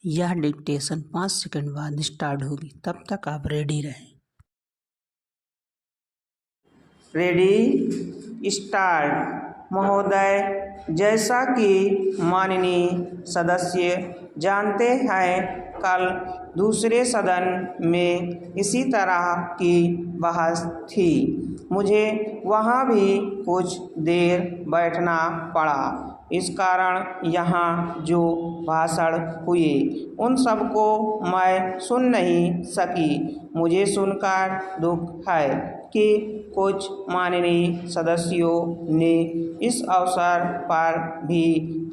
यह dictation 5 second बाद start होगी, तब तक आप रेडी रहें। Ready start. महोदय, जैसा कि माननीय सदस्य जानते हैं, कल दूसरे सदन में इसी तरह की बहस थी। मुझे वहाँ भी कुछ देर बैठना पड़ा। इस कारण यहाँ जो भाषण हुए उन सबको मैं सुन नहीं सकी। मुझे सुनकर दुख है कि कुछ माननीय सदस्यों ने इस अवसर पर भी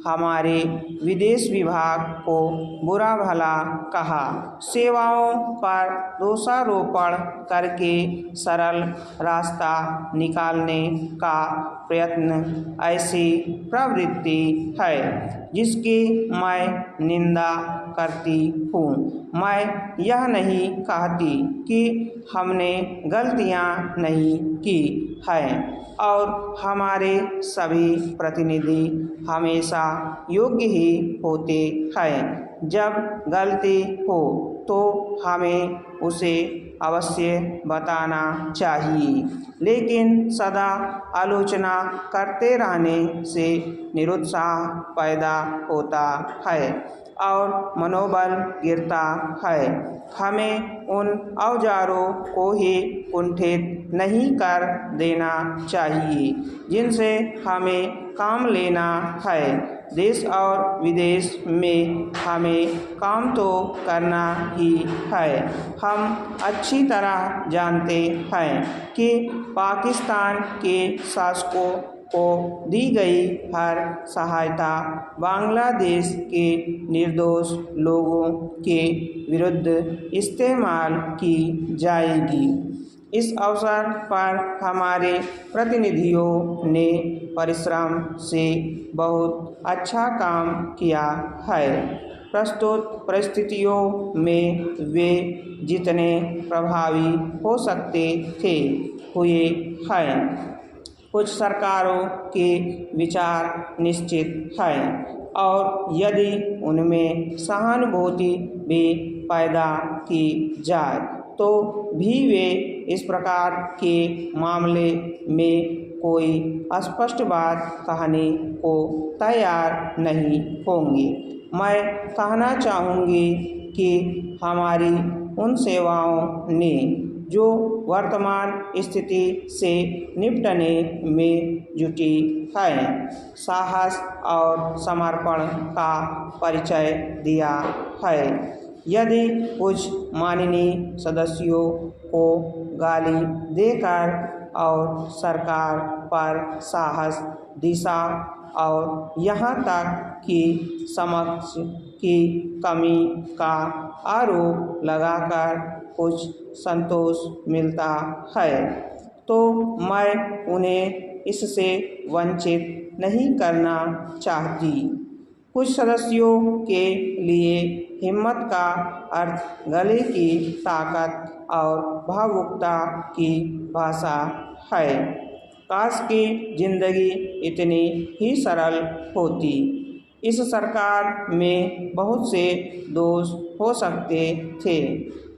हमारे विदेश विभाग को बुरा भला कहा। सेवाओं पर दोषारोपण करके सरल रास्ता निकालने का प्रयत्न ऐसी प्रवृत्ति है जिसकी मैं निंदा करती हूँ। मैं यह नहीं कहती कि हमने गलतियाँ नहीं की हैं और हमारे सभी प्रतिनिधि हमेशा योग्य ही होते हैं। जब गलती हो तो हमें उसे अवश्य बताना चाहिए, लेकिन सदा आलोचना करते रहने से निरुत्साह पैदा होता है और मनोबल गिरता है। हमें उन औजारों को ही कुंठित नहीं कर देना चाहिए जिनसे हमें काम लेना है। देश और विदेश में हमें काम तो करना ही है। हम अच्छी तरह जानते हैं कि पाकिस्तान के शासकों को दी गई हर सहायता बांग्लादेश के निर्दोष लोगों के विरुद्ध इस्तेमाल की जाएगी। इस अवसर पर हमारे प्रतिनिधियों ने परिश्रम से बहुत अच्छा काम किया है। प्रस्तुत परिस्थितियों में वे जितने प्रभावी हो सकते थे हुए हैं। कुछ सरकारों के विचार निश्चित हैं और यदि उनमें सहानुभूति भी पैदा की जाए तो भी वे इस प्रकार के मामले में कोई स्पष्ट बात कहने को तैयार नहीं होंगे। मैं कहना चाहूँगी कि हमारी उन सेवाओं ने जो वर्तमान स्थिति से निपटने में जुटी है, साहस और समर्पण का परिचय दिया है। यदि कुछ माननीय सदस्यों को गाली देकर और सरकार पर साहस, दिशा और यहाँ तक कि समक्ष की कमी का आरोप लगाकर कुछ संतोष मिलता है तो मैं उन्हें इससे वंचित नहीं करना चाहती। कुछ सदस्यों के लिए हिम्मत का अर्थ गले की ताकत और भावुकता की भाषा है। काश की जिंदगी इतनी ही सरल होती। इस सरकार में बहुत से दोष हो सकते थे,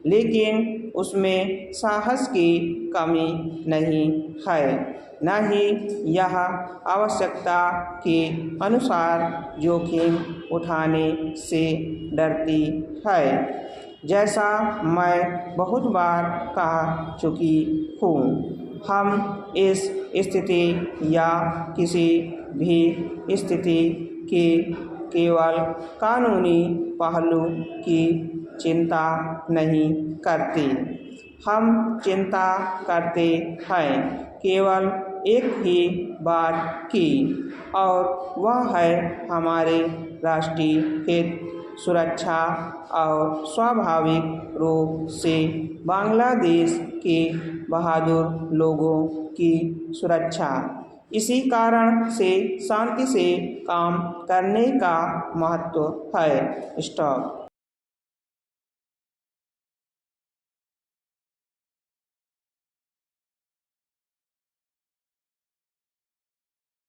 लेकिन उसमें साहस की कमी नहीं है, न ही यह आवश्यकता के अनुसार जोखिम उठाने से डरती है। जैसा मैं बहुत बार कह चुकी हूँ, हम इस स्थिति या किसी भी स्थिति के केवल कानूनी पहलू की चिंता नहीं करते। हम चिंता करते हैं केवल एक ही बात की, और वह है हमारे राष्ट्रीय हित, सुरक्षा और स्वाभाविक रूप से बांग्लादेश के बहादुर लोगों की सुरक्षा। इसी कारण से शांति से काम करने का महत्व है। स्टॉप।